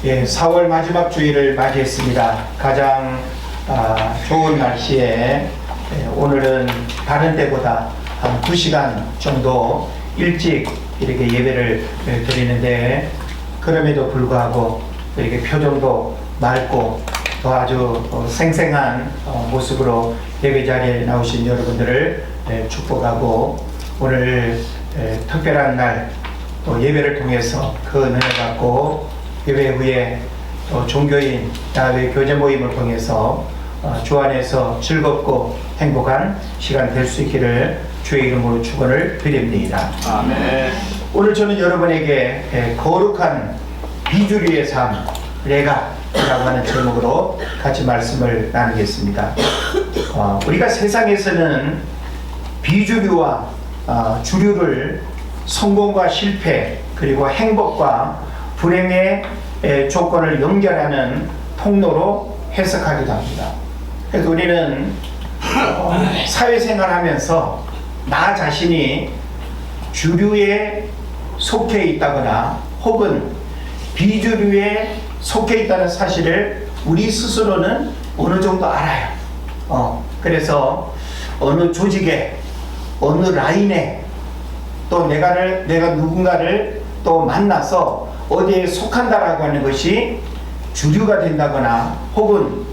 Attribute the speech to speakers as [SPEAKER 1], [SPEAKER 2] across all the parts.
[SPEAKER 1] 예, 4월 마지막 주일을 맞이했습니다. 가장 좋은 날씨에 오늘은 다른 때보다 한 2시간 정도 일찍 이렇게 예배를 드리는데, 그럼에도 불구하고 이렇게 표정도 맑고 또 아주 생생한 모습으로 예배 자리에 나오신 여러분들을 축복하고, 오늘 특별한 날 또 예배를 통해서 그 은혜 받고 예배 후에 또 종교인 야외 교제 모임을 통해서 주 안에서 즐겁고 행복한 시간 될 수 있기를 주의 이름으로 축원을 드립니다.
[SPEAKER 2] 아멘.
[SPEAKER 1] 오늘 저는 여러분에게 거룩한 비주류의 삶, 레가라고 하는 제목으로 같이 말씀을 나누겠습니다. 우리가 세상에서는 비주류와 주류를 성공과 실패, 그리고 행복과 불행의 조건을 연결하는 통로로 해석하기도 합니다. 그래서 우리는 사회생활하면서 나 자신이 주류에 속해 있다거나 혹은 비주류에 속해 있다는 사실을 우리 스스로는 어느 정도 알아요. 그래서 어느 조직에, 어느 라인에 또 내가 누군가를 또 만나서 어디에 속한다라고 하는 것이 주류가 된다거나 혹은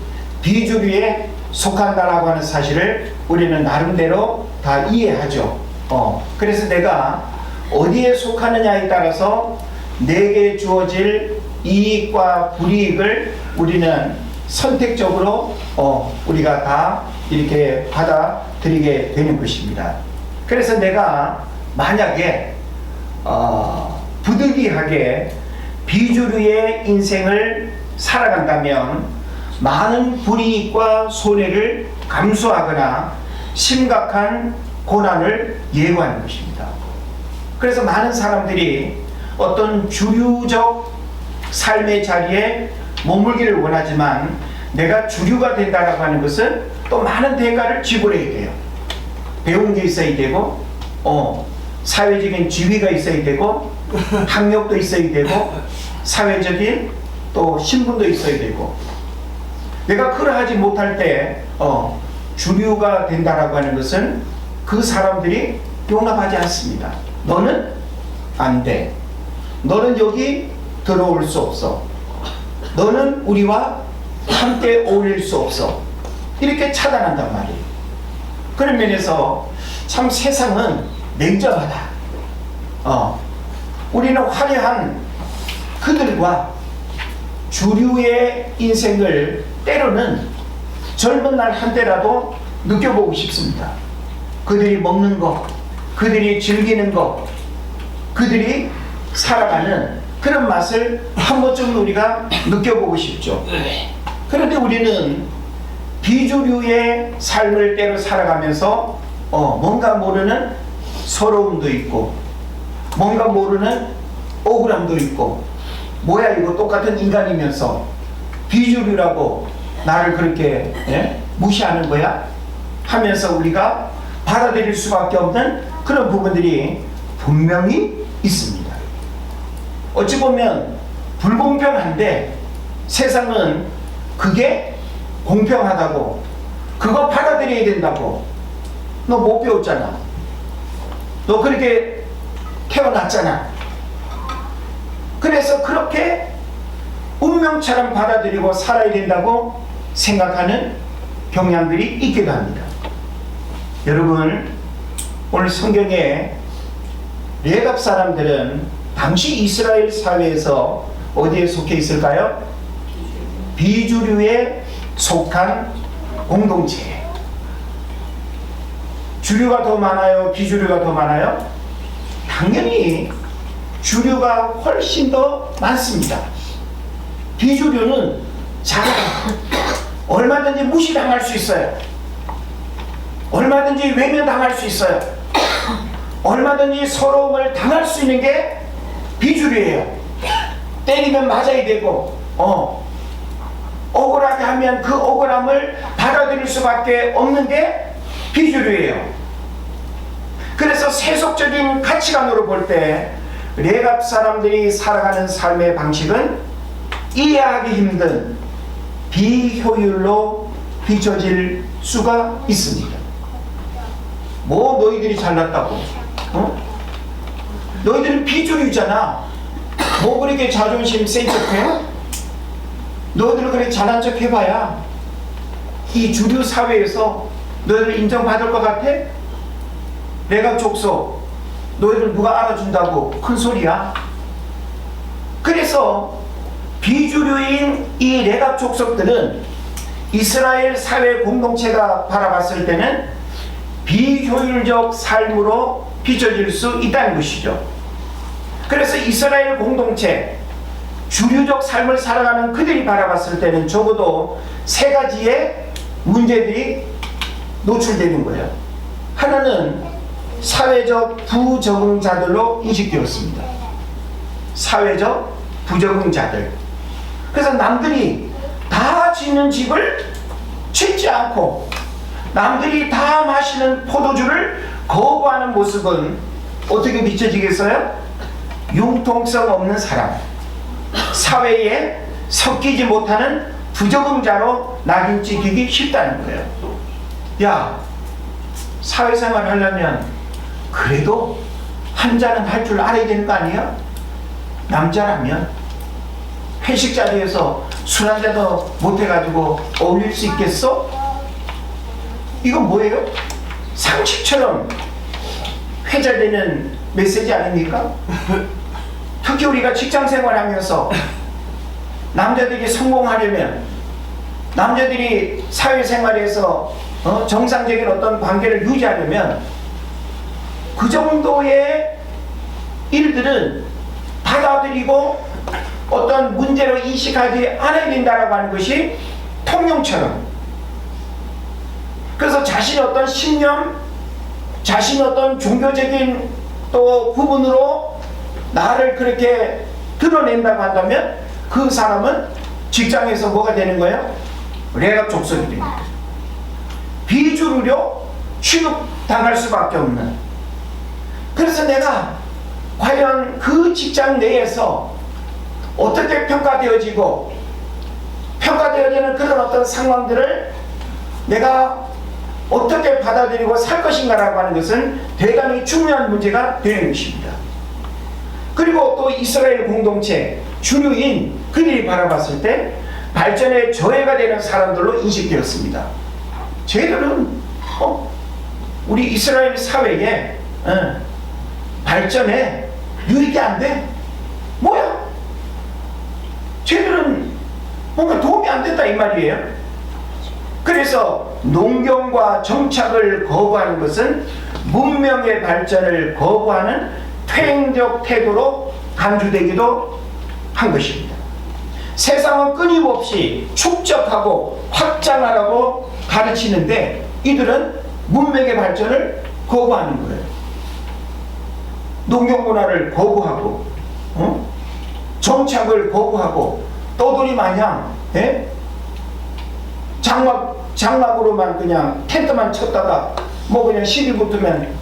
[SPEAKER 1] 비주류에 속한다라고 하는 사실을 우리는 나름대로 다 이해하죠. 그래서 내가 어디에 속하느냐에 따라서 내게 주어질 이익과 불이익을 우리는 선택적으로 우리가 다 이렇게 받아들이게 되는 것입니다. 그래서 내가 만약에 부득이하게 비주류의 인생을 살아간다면 많은 불이익과 손해를 감수하거나 심각한 고난을 예고하는 것입니다. 그래서 많은 사람들이 어떤 주류적 삶의 자리에 머물기를 원하지만, 내가 주류가 된다고 하는 것은 또 많은 대가를 지불해야 돼요. 배운 게 있어야 되고, 사회적인 지위가 있어야 되고, 학력도 있어야 되고, 사회적인 또 신분도 있어야 되고. 내가 그러하지 못할 때 주류가 된다라고 하는 것은 그 사람들이 용납하지 않습니다. 너는 안 돼. 너는 여기 들어올 수 없어. 너는 우리와 함께 어울릴 수 없어. 이렇게 차단한단 말이에요. 그런 면에서 참 세상은 냉정하다. 우리는 화려한 그들과 주류의 인생을 때로는 젊은 날 한때라도 느껴보고 싶습니다. 그들이 먹는 것, 그들이 즐기는 것, 그들이 살아가는 그런 맛을 한 번쯤 우리가 느껴보고 싶죠. 그런데 우리는 비주류의 삶을 때로 살아가면서 뭔가 모르는 서러움도 있고, 뭔가 모르는 억울함도 있고, 뭐야 이거 똑같은 인간이면서 비주류라고 나를 그렇게 무시하는 거야? 하면서 우리가 받아들일 수밖에 없는 그런 부분들이 분명히 있습니다. 어찌 보면 불공평한데 세상은 그게 공평하다고, 그거 받아들여야 된다고. 너 못 배웠잖아. 너 그렇게 태어났잖아. 그래서 그렇게 운명처럼 받아들이고 살아야 된다고 생각하는 경향들이 있기도 합니다. 여러분, 오늘 성경에 레갑 사람들은 당시 이스라엘 사회에서 어디에 속해 있을까요? 비주류에 속한 공동체. 주류가 더 많아요? 비주류가 더 많아요? 당연히 주류가 훨씬 더 많습니다. 비주류는 작아요. 얼마든지 무시당할 수 있어요. 얼마든지 외면당할 수 있어요. 얼마든지 서러움을 당할 수 있는 게 비주류예요. 때리면 맞아야 되고, 억울하게 하면 그 억울함을 받아들일 수밖에 없는 게 비주류예요. 그래서 세속적인 가치관으로 볼 때 레갑 사람들이 살아가는 삶의 방식은 이해하기 힘든 비효율로 비춰질 수가 있습니다. 뭐 너희들이 잘났다고, 너희들은 비주류잖아. 뭐 그렇게 자존심 센 척해? 너희들은 그렇게 잘난 척 해봐야 이 주류 사회에서 너희들 인정받을 것 같아? 내가 족속 너희들 누가 알아준다고 큰 소리야? 그래서 비주류인 이 레갑 족속들은 이스라엘 사회 공동체가 바라봤을 때는 비효율적 삶으로 비춰질 수 있다는 것이죠. 그래서 이스라엘 공동체, 주류적 삶을 살아가는 그들이 바라봤을 때는 적어도 세 가지의 문제들이 노출되는 거예요. 하나는 사회적 부적응자들로 인식되었습니다. 사회적 부적응자들. 그래서 남들이 다 짓는 집을 짓지 않고 남들이 다 마시는 포도주를 거부하는 모습은 어떻게 비춰지겠어요? 융통성 없는 사람, 사회에 섞이지 못하는 부적응자로 낙인 찍히기 쉽다는 거예요. 야, 사회생활 하려면 그래도 한 잔은 할 줄 알아야 되는 거 아니야? 남자라면 회식 자리에서 술 한 잔도 못해가지고 어울릴 수 있겠어? 이건 뭐예요? 상식처럼 회자되는 메시지 아닙니까? 특히 우리가 직장생활하면서 남자들이 성공하려면, 남자들이 사회생활에서 정상적인 어떤 관계를 유지하려면 그 정도의 일들은 받아들이고 어떤 문제로 인식하지 않아야 된다라고 하는 것이 통념처럼. 그래서 자신의 어떤 신념, 자신의 어떤 종교적인 또 부분으로 나를 그렇게 드러낸다고 한다면 그 사람은 직장에서 뭐가 되는 거예요? 레갑 족속이 됩니다. 비주류로 취급당할 수밖에 없는. 그래서 내가 과연 그 직장 내에서 어떻게 평가되어지고 평가되어지는 그런 어떤 상황들을 내가 어떻게 받아들이고 살 것인가라고 하는 것은 대단히 중요한 문제가 되는 것입니다. 그리고 또 이스라엘 공동체 주류인 그들이 바라봤을 때 발전에 저해가 되는 사람들로 인식되었습니다. 쟤들은 우리 이스라엘 사회에 발전에 유익이 안 돼. 뭐야? 쟤들은 뭔가 도움이 안 된다 이 말이에요. 그래서 농경과 정착을 거부하는 것은 문명의 발전을 거부하는 퇴행적 태도로 간주되기도 한 것입니다. 세상은 끊임없이 축적하고 확장하라고 가르치는데 이들은 문명의 발전을 거부하는 거예요. 농경 문화를 거부하고 정착을 거부하고 떠돌이 마냥 장막으로만 그냥 텐트만 쳤다가 뭐 그냥 시비 붙으면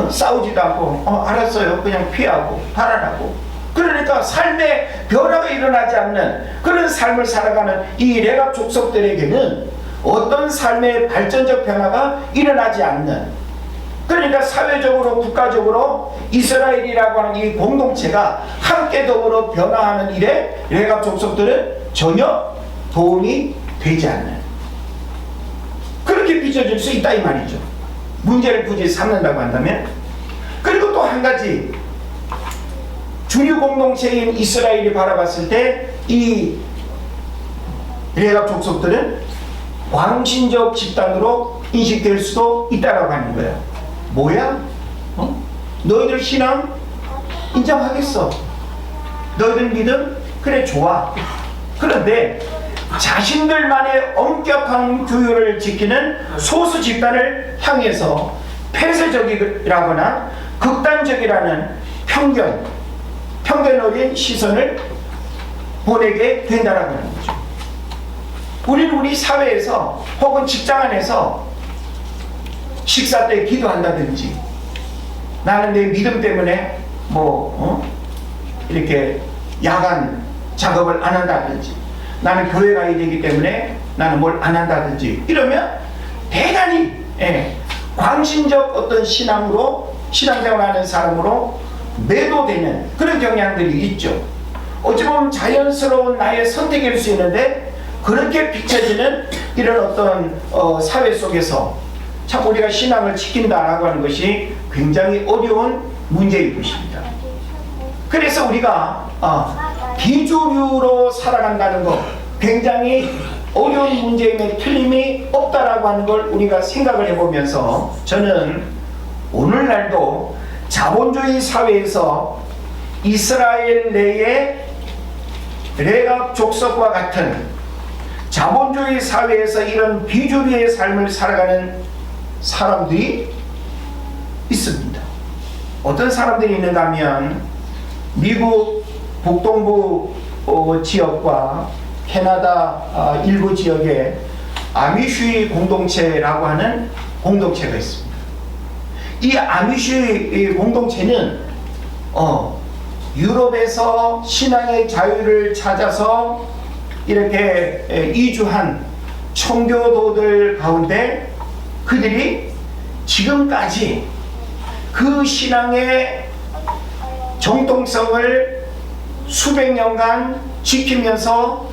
[SPEAKER 1] 싸우지도 않고 알았어요 그냥 피하고 달아나고. 그러니까 삶의 변화가 일어나지 않는 그런 삶을 살아가는 이 레갑 족속들에게는 어떤 삶의 발전적 변화가 일어나지 않는, 그러니까 사회적으로 국가적으로 이스라엘이라고 하는 이 공동체가 함께 더불어 변화하는 일에 레갑 족속들은 전혀 도움이 되지 않는, 그렇게 빚어질 수 있다 이 말이죠. 문제를 굳이 삼는다고 한다면. 그리고 또 한 가지, 주류 공동체인 이스라엘이 바라봤을 때 이 레갑 족속들은 광신적 집단으로 인식될 수도 있다라고 하는 거예요. 뭐야? 너희들 신앙 인정하겠어. 너희들 믿음? 그래 좋아. 그런데 자신들만의 엄격한 규율을 지키는 소수 집단을 향해서 폐쇄적이라거나 극단적이라는 편견 어린 시선을 보내게 된다라고 하는 거죠. 우리는 우리 사회에서 혹은 직장 안에서 식사 때 기도한다든지, 나는 내 믿음 때문에 이렇게 야간 작업을 안 한다든지, 나는 교회 가야 되기 때문에 나는 뭘 안 한다든지 이러면 대단히 광신적 어떤 신앙생활하는 사람으로 매도되는 그런 경향들이 있죠. 어찌 보면 자연스러운 나의 선택일 수 있는데 그렇게 비춰지는 이런 어떤 사회 속에서 참 우리가 신앙을 지킨다라고 하는 것이 굉장히 어려운 문제일 것입니다. 그래서 우리가 비주류로 살아간다는 것, 굉장히 어려운 문제임에 틀림이 없다라고 하는 걸 우리가 생각을 해보면서, 저는 오늘날도 자본주의 사회에서 이스라엘 내의 레갑 족속과 같은 자본주의 사회에서 이런 비주류의 삶을 살아가는 사람들이 있습니다. 어떤 사람들이 있는가 하면 미국 북동부 지역과 캐나다 일부 지역에 아미쉬 공동체라고 하는 공동체가 있습니다. 이 아미쉬 공동체는 유럽에서 신앙의 자유를 찾아서 이렇게 이주한 청교도들 가운데 그들이 지금까지 그 신앙의 정통성을 수백 년간 지키면서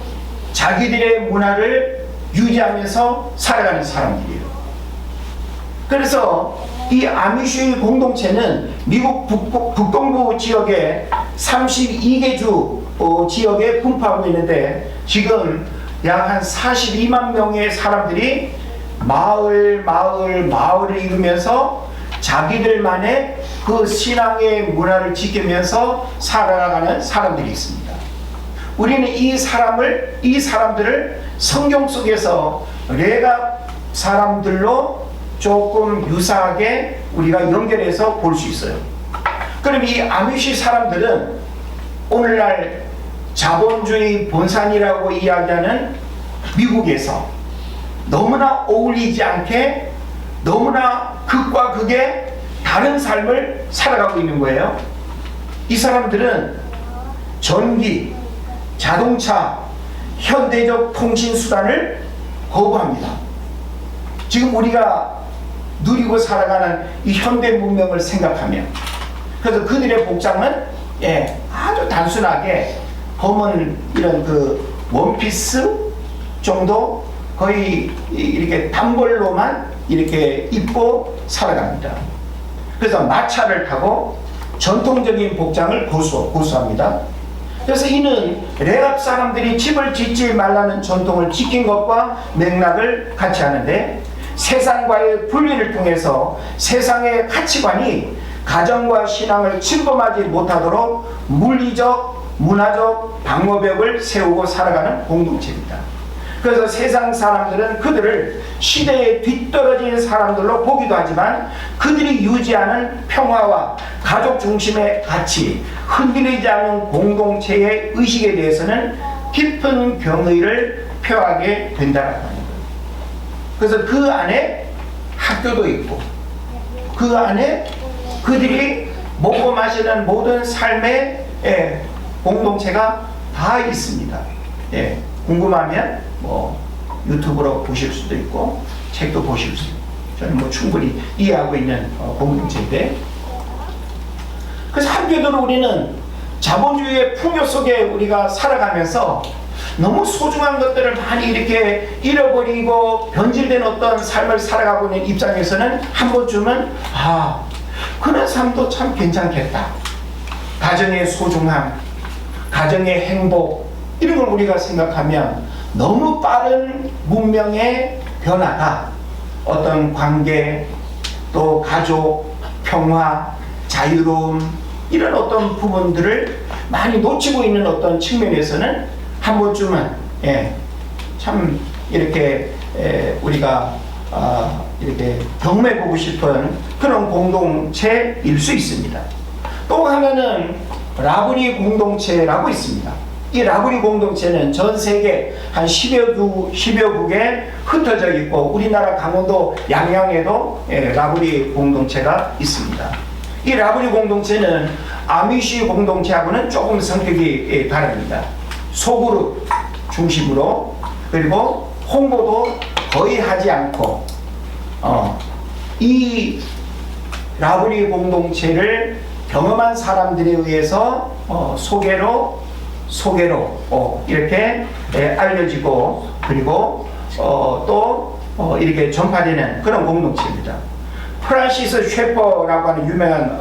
[SPEAKER 1] 자기들의 문화를 유지하면서 살아가는 사람들이에요. 그래서 이 아미쉬 공동체는 미국 북동부 지역에 32개 주 지역에 분포하고 있는데, 지금 약 한 42만 명의 사람들이 마을을 이루면서 자기들만의 그 신앙의 문화를 지키면서 살아가는 사람들이 있습니다. 우리는 이 사람들을 성경 속에서 레갑 사람들로 조금 유사하게 우리가 연결해서 볼 수 있어요. 그럼 이 아미쉬 사람들은 오늘날 자본주의 본산이라고 이야기하는 미국에서 너무나 어울리지 않게 너무나 극과 극의 다른 삶을 살아가고 있는 거예요. 이 사람들은 전기, 자동차, 현대적 통신수단을 거부합니다. 지금 우리가 누리고 살아가는 이 현대 문명을 생각하면, 그래서 그들의 복장은 아주 단순하게 검은 이런 그 원피스 정도, 거의 이렇게 단벌로만 이렇게 입고 살아갑니다. 그래서 마차를 타고 전통적인 복장을 고수합니다. 그래서 이는 레갑 사람들이 집을 짓지 말라는 전통을 지킨 것과 맥락을 같이 하는데, 세상과의 분리를 통해서 세상의 가치관이 가정과 신앙을 침범하지 못하도록 물리적, 문화적 방어벽을 세우고 살아가는 공동체입니다. 그래서 세상 사람들은 그들을 시대에 뒤떨어진 사람들로 보기도 하지만, 그들이 유지하는 평화와 가족 중심의 가치, 흔들리지 않는 공동체의 의식에 대해서는 깊은 경의를 표하게 된다는 거예요. 그래서 그 안에 학교도 있고, 그 안에 그들이 먹고 마시는 모든 삶의 공동체가 다 있습니다. 궁금하면 유튜브로 보실 수도 있고 책도 보실 수 있고, 저는 충분히 이해하고 있는 공동체인데, 그래서 한편으로 우리는 자본주의의 풍요 속에 우리가 살아가면서 너무 소중한 것들을 많이 이렇게 잃어버리고 변질된 어떤 삶을 살아가고 있는 입장에서는 한 번쯤은 그런 삶도 참 괜찮겠다. 가정의 소중함, 가정의 행복, 이런 걸 우리가 생각하면 너무 빠른 문명의 변화가 어떤 관계, 또 가족, 평화, 자유로움, 이런 어떤 부분들을 많이 놓치고 있는 어떤 측면에서는 한 번쯤은 참 이렇게 우리가 이렇게 경험해보고 싶은 그런 공동체일 수 있습니다. 또 하나는 라브리 공동체라고 있습니다. 이 라브리 공동체는 전 세계 한 10여 국에 흩어져 있고, 우리나라 강원도 양양에도 라브리 공동체가 있습니다. 이 라브리 공동체는 아미쉬 공동체하고는 조금 성격이 다릅니다. 소그룹 중심으로, 그리고 홍보도 거의 하지 않고 이 라브리 공동체를 경험한 사람들에 의해서 소개로 이렇게 알려지고, 그리고 또 이렇게 전파되는 그런 공동체입니다. 프란시스 셰퍼라고 하는 유명한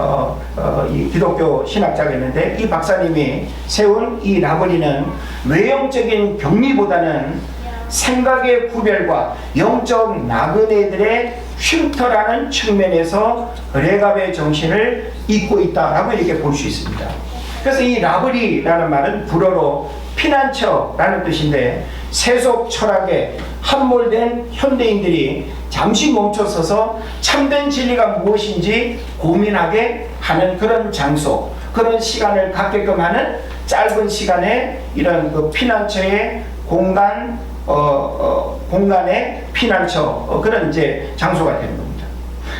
[SPEAKER 1] 이 기독교 신학자가 있는데, 이 박사님이 세운 이 라브리는 외형적인 격리보다는 생각의 구별과 영적 나그네들의 쉼터라는 측면에서 레갑의 정신을 잇고 있다라고 이렇게 볼 수 있습니다. 그래서 이 라브리라는 말은 불어로 피난처라는 뜻인데, 세속 철학에 함몰된 현대인들이 잠시 멈춰서서 참된 진리가 무엇인지 고민하게 하는 그런 장소, 그런 시간을 갖게끔 하는 짧은 시간에 이런 그 피난처의 공간의 피난처, 그런 이제 장소가 되는 겁니다.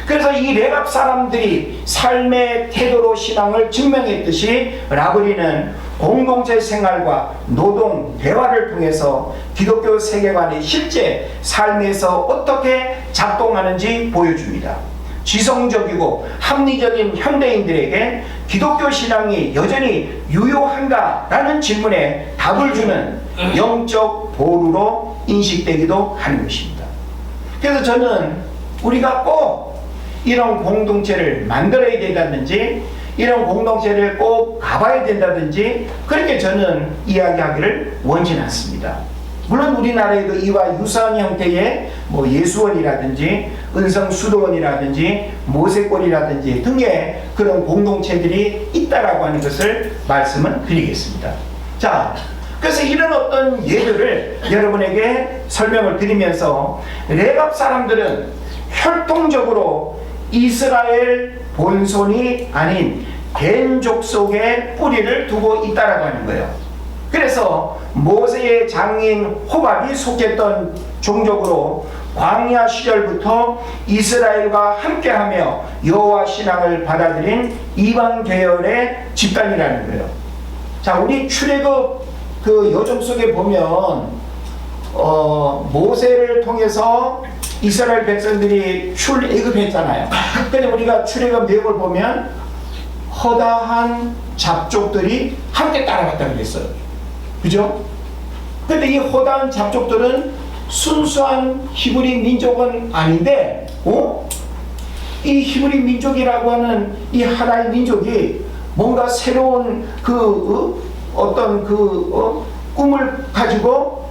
[SPEAKER 1] 그래서 이 레갑 사람들이 삶의 태도로 신앙을 증명했듯이, 라브리는 공동체 생활과 노동, 대화를 통해서 기독교 세계관이 실제 삶에서 어떻게 작동하는지 보여줍니다. 지성적이고 합리적인 현대인들에게 기독교 신앙이 여전히 유효한가라는 질문에 답을 주는 영적 보루로 인식되기도 하는 것입니다. 그래서 저는 우리가 꼭 이런 공동체를 만들어야 된다든지, 이런 공동체를 꼭 가봐야 된다든지, 그렇게 저는 이야기하기를 원치 않습니다. 물론 우리나라에도 이와 유사한 형태의 뭐 예수원이라든지 은성수도원이라든지 모세골이라든지 등의 그런 공동체들이 있다라고 하는 것을 말씀을 드리겠습니다. 자, 그래서 이런 어떤 예들을 여러분에게 설명을 드리면서, 레갑 사람들은 혈통적으로 이스라엘 본손이 아닌 겐족 속에 뿌리를 두고 있다라고 하는 거예요. 그래서 모세의 장인 호밥이 속했던 종족으로 광야 시절부터 이스라엘과 함께하며 여호와 신앙을 받아들인 이방 계열의 집단이라는 거예요. 자, 우리 출애굽 그 여정 속에 보면 모세를 통해서 이스라엘 백성들이 출애굽했잖아요. 근데 우리가 출애굽 내용을 보면 허다한 잡족들이 함께 따라갔다 그랬어요. 그죠? 근데 이 허다한 잡족들은 순수한 히브리 민족은 아닌데, 이 히브리 민족이라고 하는 이 하나의 민족이 뭔가 새로운 어떤 꿈을 가지고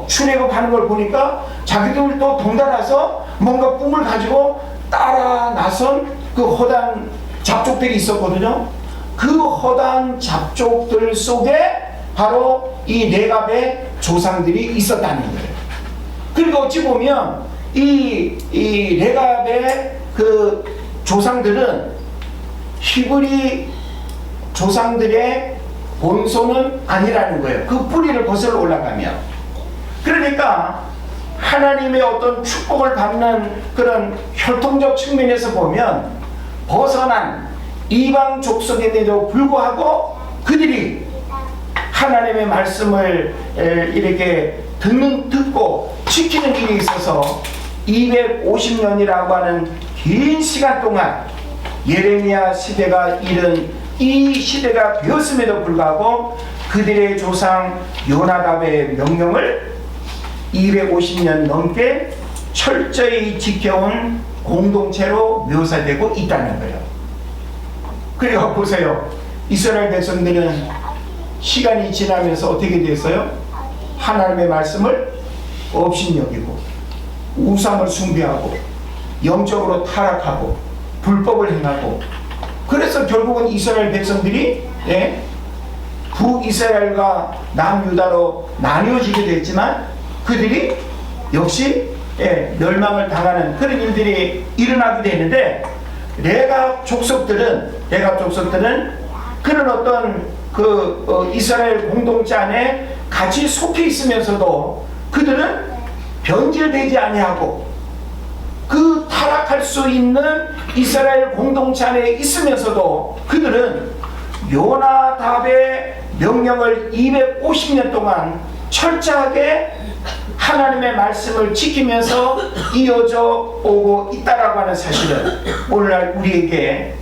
[SPEAKER 1] 출애굽하는 걸 보니까 자기들도 덩달아서 뭔가 꿈을 가지고 따라 나선 그 허다한 잡족들이 있었거든요. 그 허다한 잡족들 속에 바로 이 레갑의 조상들이 있었다는 거예요. 그리고 어찌 보면 이 레갑의 그 조상들은 히브리 조상들의 본소는 아니라는 거예요. 그 뿌리를 거슬러 올라가면. 그러니까 하나님의 어떤 축복을 받는 그런 혈통적 측면에서 보면 벗어난 이방 족속임에도 불구하고 그들이 하나님의 말씀을 이렇게 듣고 지키는 일이 있어서 250년이라고 하는 긴 시간 동안 예레미야 시대가 이른 이 시대가 되었음에도 불구하고 그들의 조상 요나답의 명령을 250년 넘게 철저히 지켜온 공동체로 묘사되고 있다는 거예요. 그리고 보세요. 이스라엘 백성들은 시간이 지나면서 어떻게 됐어요? 하나님의 말씀을 업신여기고 우상을 숭배하고 영적으로 타락하고 불법을 행하고, 그래서 결국은 이스라엘 백성들이 북이스라엘과 남유다로 나뉘어지게 됐지만 그들이 역시 멸망을 당하는 그런 일들이 일어나게 되는데, 레갑 족속들은 그런 어떤 이스라엘 공동체 안에 같이 속해 있으면서도 그들은 변질되지 아니하고 그 타락할 수 있는 이스라엘 공동체 안에 있으면서도 그들은 요나답의 명령을 250년 동안 철저하게 하나님의 말씀을 지키면서 이어져 오고 있다라고 하는 사실은 오늘날 우리에게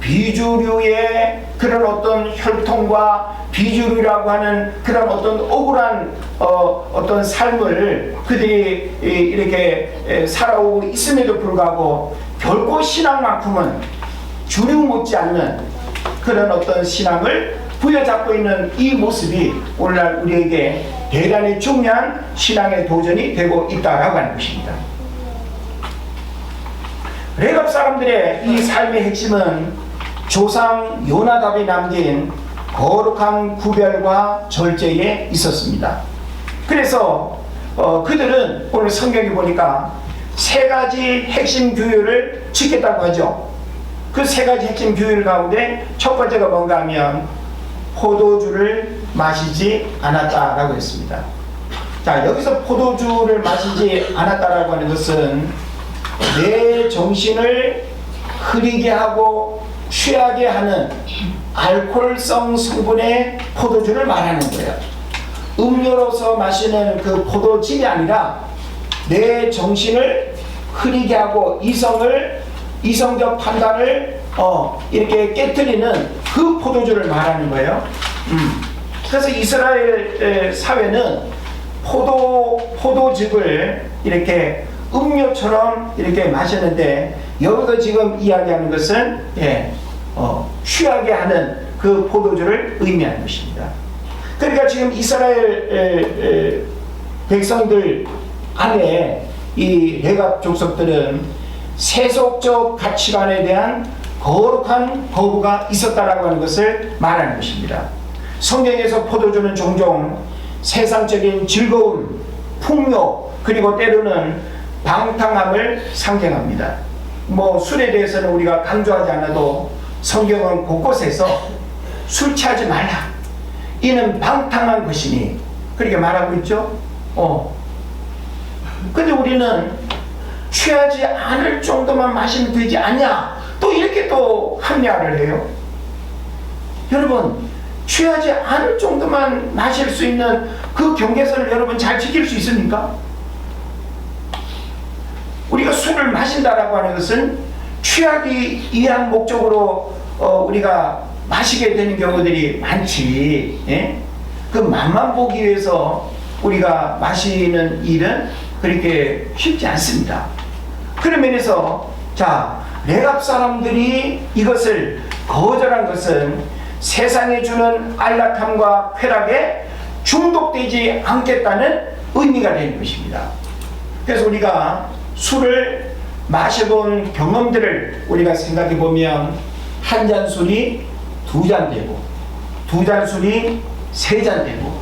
[SPEAKER 1] 비주류의 그런 어떤 혈통과 비주류라고 하는 그런 어떤 억울한 어떤 삶을 그들이 이렇게 살아오고 있음에도 불구하고 결코 신앙만큼은 주류 못지않는 그런 어떤 신앙을 부여잡고 있는 이 모습이 오늘날 우리에게 대단히 중요한 신앙의 도전이 되고 있다라고 하는 것입니다. 레갑 사람들의 이 삶의 핵심은 조상 요나답이 남긴 거룩한 구별과 절제에 있었습니다. 그래서 그들은 오늘 성경에 보니까 세 가지 핵심 규율을 지켰다고 하죠. 그 세 가지 핵심 규율 가운데 첫 번째가 뭔가 하면 포도주를 마시지 않았다라고 했습니다. 자, 여기서 포도주를 마시지 않았다라고 하는 것은 내 정신을 흐리게 하고 취하게 하는 알코올성 성분의 포도주를 말하는 거예요. 음료로서 마시는 그 포도즙이 아니라 내 정신을 흐리게 하고 이성적 판단을 이렇게 깨트리는 그 포도주를 말하는 거예요. 그래서 이스라엘 사회는 포도즙을 이렇게 음료처럼 이렇게 마셨는데 여기서 지금 이야기하는 것은 취하게 하는 그 포도주를 의미하는 것입니다. 그러니까 지금 이스라엘 백성들 안에 이 레갑 족속들은 세속적 가치관에 대한 거룩한 거부가 있었다라고 하는 것을 말하는 것입니다. 성경에서 포도주는 종종 세상적인 즐거움, 풍요, 그리고 때로는 방탕함을 상징합니다. 술에 대해서는 우리가 강조하지 않아도 성경은 곳곳에서 술 취하지 말라, 이는 방탕한 것이니 그렇게 말하고 있죠. 근데 우리는 취하지 않을 정도만 마시면 되지 않냐, 또 이렇게 또 합리화를 해요. 여러분, 취하지 않을 정도만 마실 수 있는 그 경계선을 여러분 잘 지킬 수 있습니까? 우리가 술을 마신다라고 하는 것은 취하기 위한 목적으로 우리가 마시게 되는 경우들이 많지. 그 맛만 보기 위해서 우리가 마시는 일은 그렇게 쉽지 않습니다. 그런 면에서 레갑 사람들이 이것을 거절한 것은 세상에 주는 안락함과 쾌락에 중독되지 않겠다는 의미가 되는 것입니다. 그래서 우리가 술을 마셔본 경험들을 우리가 생각해 보면 한 잔 술이 두 잔 되고, 두 잔 술이 세 잔 되고,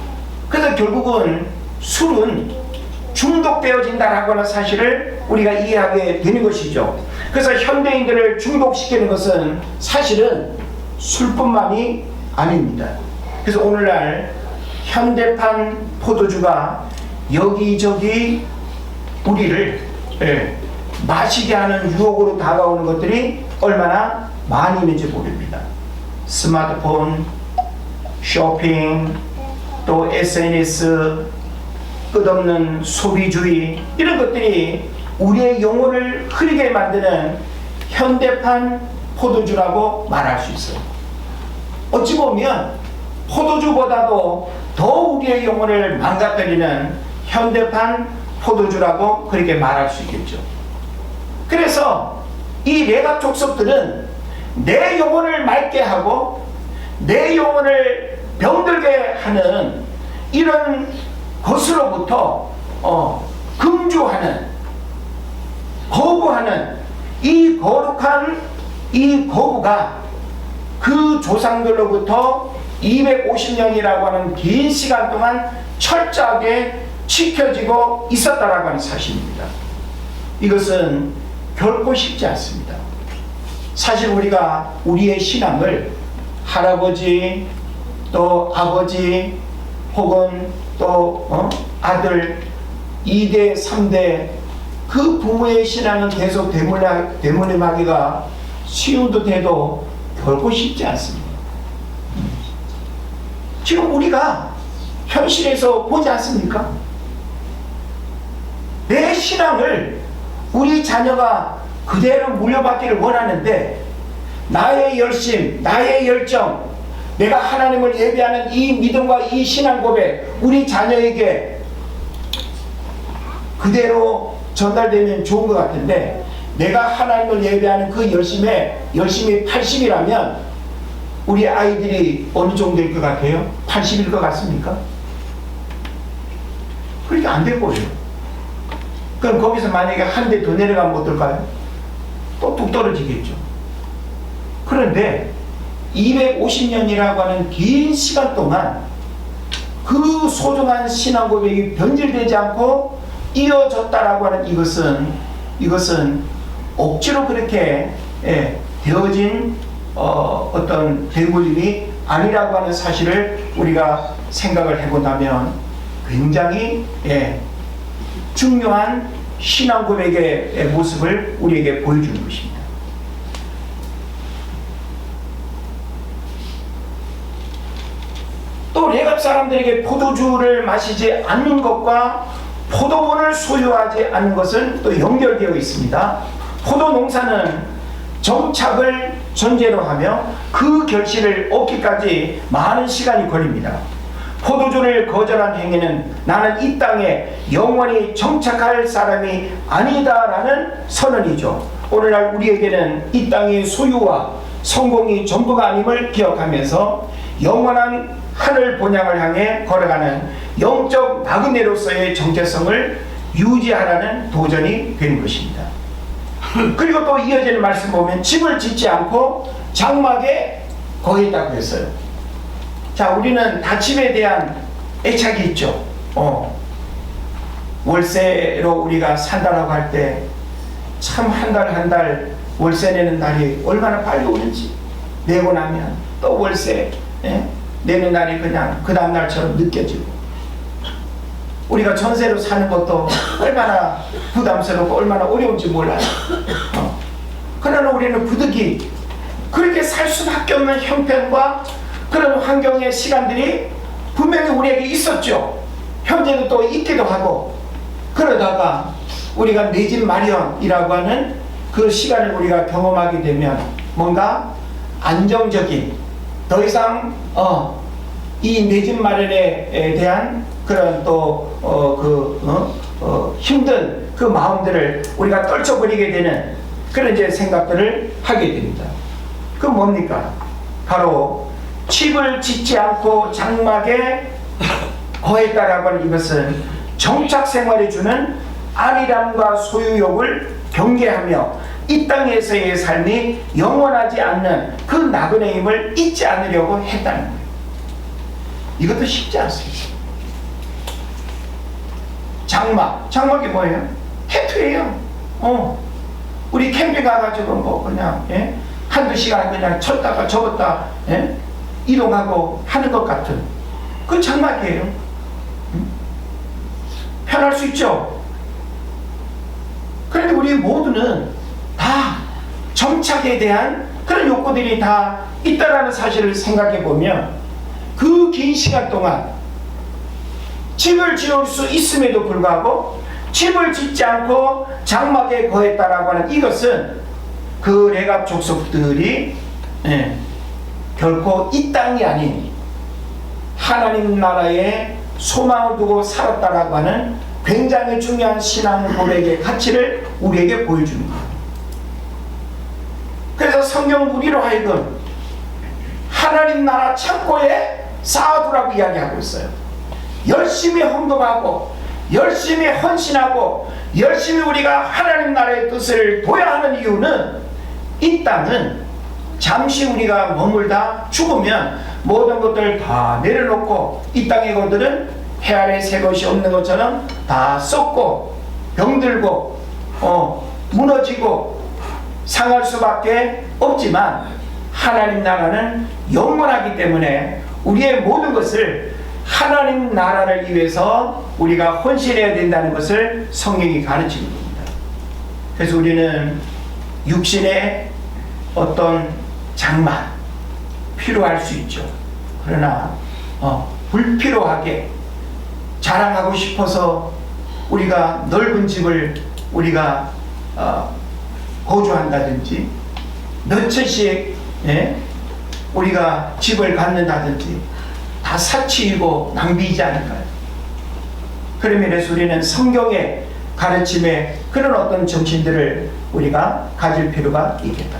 [SPEAKER 1] 그래서 결국은 술은 중독되어진다라고 하는 사실을 우리가 이해하게 되는 것이죠. 그래서 현대인들을 중독시키는 것은 사실은 술뿐만이 아닙니다. 그래서 오늘날 현대판 포도주가 여기저기 우리를 마시게 하는 유혹으로 다가오는 것들이 얼마나 많이 있는지 모릅니다. 스마트폰, 쇼핑, 또 SNS, 끝없는 소비주의, 이런 것들이 우리의 영혼을 흐리게 만드는 현대판 포도주라고 말할 수 있어요. 어찌 보면 포도주보다도 더 우리의 영혼을 망가뜨리는 현대판 포도주라고 그렇게 말할 수 있겠죠. 그래서 이 레갑 족속들은 내 영혼을 맑게 하고 내 영혼을 병들게 하는 이런 것으로부터 금주하는, 거부하는 이 거룩한 이 거부가 그 조상들로부터 250년이라고 하는 긴 시간 동안 철저하게 지켜지고 있었다라고 하는 사실입니다. 이것은 결코 쉽지 않습니다. 사실 우리가 우리의 신앙을 할아버지, 또 아버지, 혹은 또 아들 2대, 3대 그 부모의 신앙을 계속 되물림하기가 쉬운 듯해도 결코 쉽지 않습니다. 지금 우리가 현실에서 보지 않습니까? 내 신앙을 우리 자녀가 그대로 물려받기를 원하는데 나의 열심, 나의 열정, 내가 하나님을 예배하는 이 믿음과 이 신앙 고백 우리 자녀에게 그대로 전달되면 좋은 것 같은데 내가 하나님을 예배하는 그 열심이 80이라면 우리 아이들이 어느 정도일 것 같아요? 80일 것 같습니까? 그렇게 안 될 거예요. 그럼 거기서 만약에 한 대 더 내려가면 어떨까요? 또 뚝 떨어지겠죠. 그런데 250년이라고 하는 긴 시간 동안 그 소중한 신앙 고백이 변질되지 않고 이어졌다라고 하는 이것은 억지로 그렇게 되어진 어떤 대물림이 아니라고 하는 사실을 우리가 생각을 해본다면 굉장히 중요한 신앙 고백의 모습을 우리에게 보여주는 것입니다. 또 레갑 사람들에게 포도주를 마시지 않는 것과 포도원을 소유하지 않는 것은 또 연결되어 있습니다. 포도 농사는 정착을 전제로 하며 그 결실을 얻기까지 많은 시간이 걸립니다. 포도주를 거절한 행위는 나는 이 땅에 영원히 정착할 사람이 아니다라는 선언이죠. 오늘날 우리에게는 이 땅의 소유와 성공이 전부가 아님을 기억하면서 영원한 하늘 본향을 향해 걸어가는 영적 나그네로서의 정체성을 유지하라는 도전이 되는 것입니다. 그리고 또 이어지는 말씀 보면 집을 짓지 않고 장막에 거했다고 했어요. 자, 우리는 다 집에 대한 애착이 있죠. 월세로 우리가 산다라고 할 때 참 한 달 한 달 월세 내는 날이 얼마나 빨리 오는지, 내고 나면 또 월세 내는 날이 그냥 그 다음 날처럼 느껴지고, 우리가 전세로 사는 것도 얼마나 부담스럽고 얼마나 어려운지 몰라요. 그러나 우리는 부득이 그렇게 살 수밖에 없는 형편과 그런 환경의 시간들이 분명히 우리에게 있었죠. 현재도 또 있기도 하고, 그러다가 우리가 내 집 마련이라고 하는 그 시간을 우리가 경험하게 되면 뭔가 안정적인, 더 이상 이 내 집 마련에 대한 그런 또 힘든 그 마음들을 우리가 떨쳐버리게 되는 그런 이제 생각들을 하게 됩니다. 그 뭡니까? 바로 집을 짓지 않고 장막에 거했다라고 하는 이것은 정착 생활에 주는 안일함과 소유욕을 경계하며 이 땅에서의 삶이 영원하지 않는 그 나그네임을 잊지 않으려고 했다는 거예요. 이것도 쉽지 않습니다. 장막이 뭐예요? 해투예요. 우리 캠핑 가가지고 뭐 그냥 한두 시간 그냥 쳤다가 접었다 이동하고 하는 것 같은 그 장막이에요. 편할 수 있죠. 그런데 우리 모두는 다 정착에 대한 그런 욕구들이 다 있다라는 사실을 생각해 보면 그 긴 시간 동안 집을 지을 수 있음에도 불구하고 집을 짓지 않고 장막에 거했다라고 하는 이것은 그 레갑 족속들이 결코 이 땅이 아닌 하나님 나라에 소망을 두고 살았다라고 하는 굉장히 중요한 신앙 고백의 가치를 우리에게 보여주는 거예요. 그래서 성경은 우리로 하여금 하나님 나라 창고에 쌓아두라고 이야기하고 있어요. 열심히 헌금하고 열심히 헌신하고 열심히 우리가 하나님 나라의 뜻을 둬야 하는 이유는 이 땅은 잠시 우리가 머물다 죽으면 모든 것들 다 내려놓고 이 땅의 것들은 해 아래 새 것이 없는 것처럼 다 썩고 병들고 무너지고 상할 수밖에 없지만 하나님 나라는 영원하기 때문에 우리의 모든 것을 하나님 나라를 위해서 우리가 헌신해야 된다는 것을 성경이 가르치는 겁니다. 그래서 우리는 육신의 어떤 장막 필요할 수 있죠. 그러나 불필요하게 자랑하고 싶어서 우리가 넓은 집을 우리가 거주한다든지 몇 채씩 우리가 집을 갖는다든지 다 사치이고 낭비이지 않을까요? 그런 면에서 우리는 성경의 가르침에 그런 어떤 정신들을 우리가 가질 필요가 있겠다.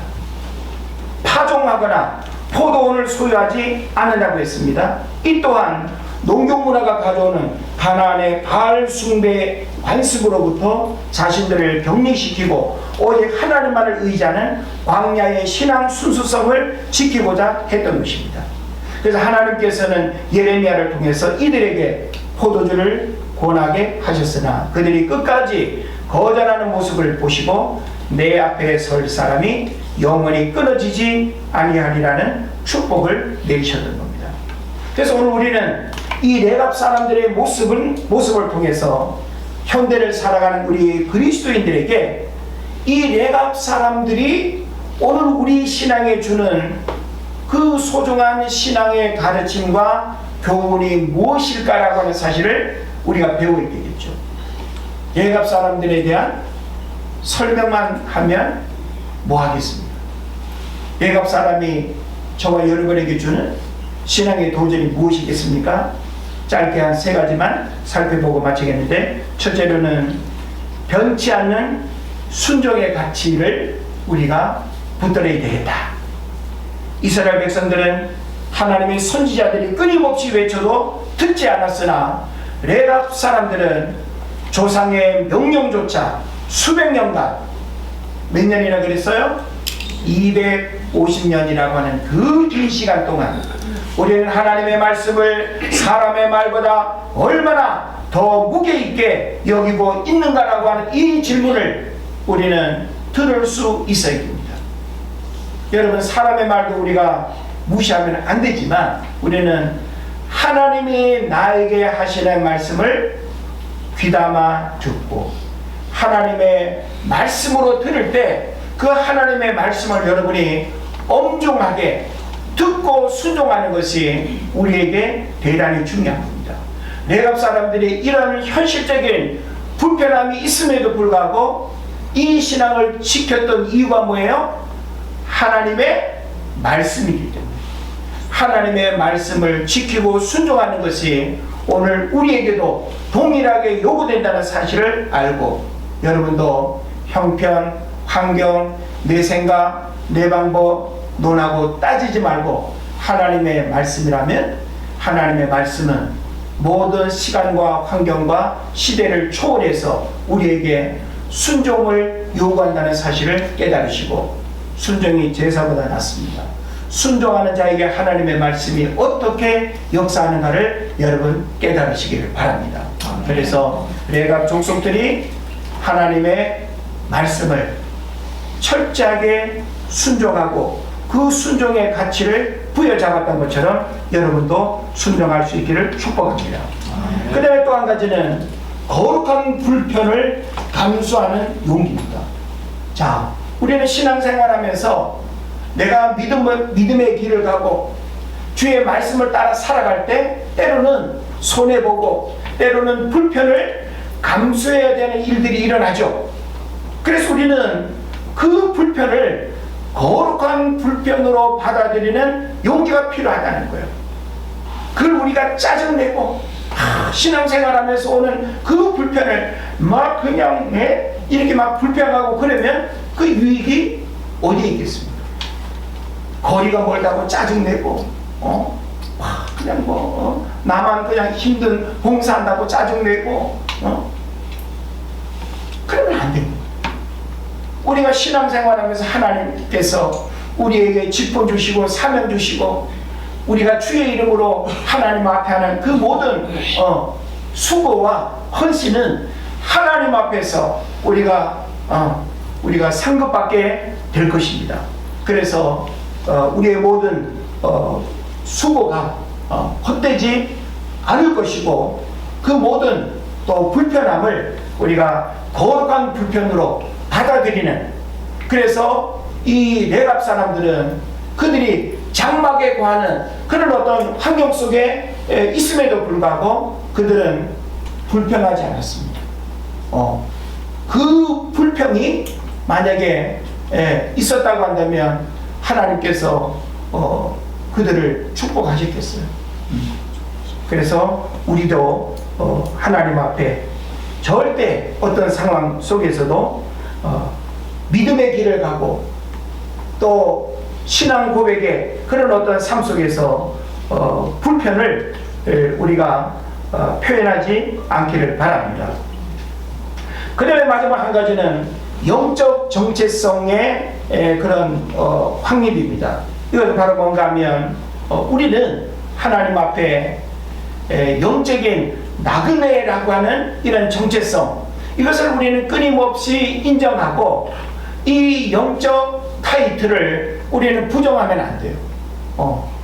[SPEAKER 1] 파종하거나 포도원을 소유하지 않는다고 했습니다. 이 또한 농경문화가 가져오는 가나안의 바알 숭배 관습으로부터 자신들을 격리시키고 오직 하나님만을 의지하는 광야의 신앙 순수성을 지키고자 했던 것입니다. 그래서 하나님께서는 예레미야를 통해서 이들에게 포도주를 권하게 하셨으나 그들이 끝까지 거절하는 모습을 보시고 내 앞에 설 사람이 영원히 끊어지지 아니하리라는 축복을 내리셨던 겁니다. 그래서 오늘 우리는 이 레갑 사람들의 모습을 통해서 현대를 살아가는 우리 그리스도인들에게 이 레갑 사람들이 오늘 우리 신앙에 주는 그 소중한 신앙의 가르침과 교훈이 무엇일까라고 하는 사실을 우리가 배우게 되겠죠. 레갑 사람들에 대한 설명만 하면 뭐 하겠습니까? 레갑 사람이 저와 여러분에게 주는 신앙의 도전이 무엇이겠습니까? 짧게 한 3가지만 살펴보고 마치겠는데, 첫째로는 변치 않는 순종의 가치를 우리가 붙들어야 되겠다. 이스라엘 백성들은 하나님의 선지자들이 끊임없이 외쳐도 듣지 않았으나 레갑 사람들은 조상의 명령조차 수백 년간, 몇 년이나 그랬어요? 250년이라고 하는 그 긴 시간 동안 우리는 하나님의 말씀을 사람의 말보다 얼마나 더 무게 있게 여기고 있는가라고 하는 이 질문을 우리는 들을 수 있어야 됩니다. 여러분, 사람의 말도 우리가 무시하면 안 되지만 우리는 하나님이 나에게 하시는 말씀을 귀담아 듣고 하나님의 말씀으로 들을 때 그 하나님의 말씀을 여러분이 엄중하게 듣고 순종하는 것이 우리에게 대단히 중요한 겁니다. 레갑 사람들이 이런 현실적인 불편함이 있음에도 불구하고 이 신앙을 지켰던 이유가 뭐예요? 하나님의 말씀이기 때문에. 하나님의 말씀을 지키고 순종하는 것이 오늘 우리에게도 동일하게 요구된다는 사실을 알고, 여러분도 형편, 환경, 내 생각, 내 방법 논하고 따지지 말고 하나님의 말씀이라면 하나님의 말씀은 모든 시간과 환경과 시대를 초월해서 우리에게 순종을 요구한다는 사실을 깨달으시고, 순종이 제사보다 낫습니다. 순종하는 자에게 하나님의 말씀이 어떻게 역사하는가를 여러분 깨달으시기를 바랍니다. 그래서 레갑 족속들이 하나님의 말씀을 철저하게 순종하고 그 순종의 가치를 부여잡았던 것처럼 여러분도 순종할 수 있기를 축복합니다. 그 다음에 또 한 가지는 거룩한 불편을 감수하는 용기입니다. 자, 우리는 신앙생활하면서 내가 믿음의 길을 가고 주의 말씀을 따라 살아갈 때 때로는 손해보고 때로는 불편을 감수해야 되는 일들이 일어나죠. 그래서 우리는 그 불편을 거룩한 불편으로 받아들이는 용기가 필요하다는 거예요. 그걸 우리가 짜증내고 신앙생활하면서 오는 그 불편을 막 그냥 이렇게 막 불평하고 그러면 그 유익이 어디에 있겠습니까? 거리가 멀다고 짜증내고 그냥 나만 그냥 힘든 봉사한다고 짜증내고 그러면 안 됩니다. 우리가 신앙생활하면서 하나님께서 우리에게 직분 주시고 사명 주시고 우리가 주의 이름으로 하나님 앞에 하는 그 모든 수고와 헌신은 하나님 앞에서 우리가 상급받게 될 것입니다. 그래서 우리의 모든 수고가 헛되지 않을 것이고 그 모든 또 불편함을 우리가 거룩한 불편으로 받아들이는, 그래서 이 레갑 사람들은 그들이 장막에 거하는 그런 어떤 환경 속에 있음에도 불구하고 그들은 불평하지 않았습니다. 그 불평이 만약에 있었다고 한다면 하나님께서 그들을 축복하셨겠어요. 그래서 우리도 하나님 앞에 절대 어떤 상황 속에서도 믿음의 길을 가고 또 신앙 고백의 그런 어떤 삶 속에서 불편을 우리가 표현하지 않기를 바랍니다. 그 다음에 마지막 한 가지는 영적 정체성의 그런 확립입니다. 이것은 바로 뭔가 하면 우리는 하나님 앞에 영적인 나그네라고 하는 이런 정체성, 이것을 우리는 끊임없이 인정하고 이 영적 타이틀을 우리는 부정하면 안 돼요.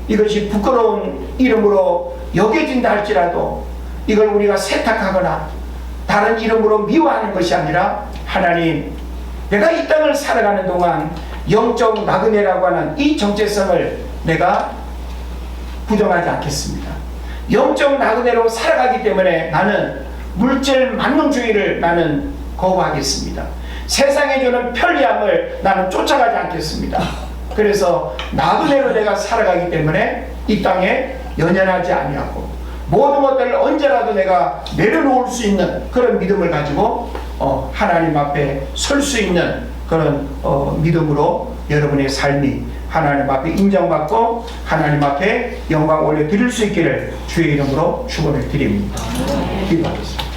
[SPEAKER 1] 이것이 부끄러운 이름으로 여겨진다 할지라도 이걸 우리가 세탁하거나 다른 이름으로 미워하는 것이 아니라, 하나님, 내가 이 땅을 살아가는 동안 영적 나그네라고 하는 이 정체성을 내가 부정하지 않겠습니다. 영적 나그네로 살아가기 때문에 나는 물질 만능주의를 나는 거부하겠습니다. 세상에 주는 편리함을 나는 쫓아가지 않겠습니다. 그래서 나그네로 내가 살아가기 때문에 이 땅에 연연하지 아니하고 모든 것들을 언제라도 내가 내려놓을 수 있는 그런 믿음을 가지고 하나님 앞에 설 수 있는 그런 믿음으로 여러분의 삶이 하나님 앞에 인정받고 하나님 앞에 영광 올려 드릴 수 있기를 주의 이름으로 축원을 드립니다. 기도하겠습니다.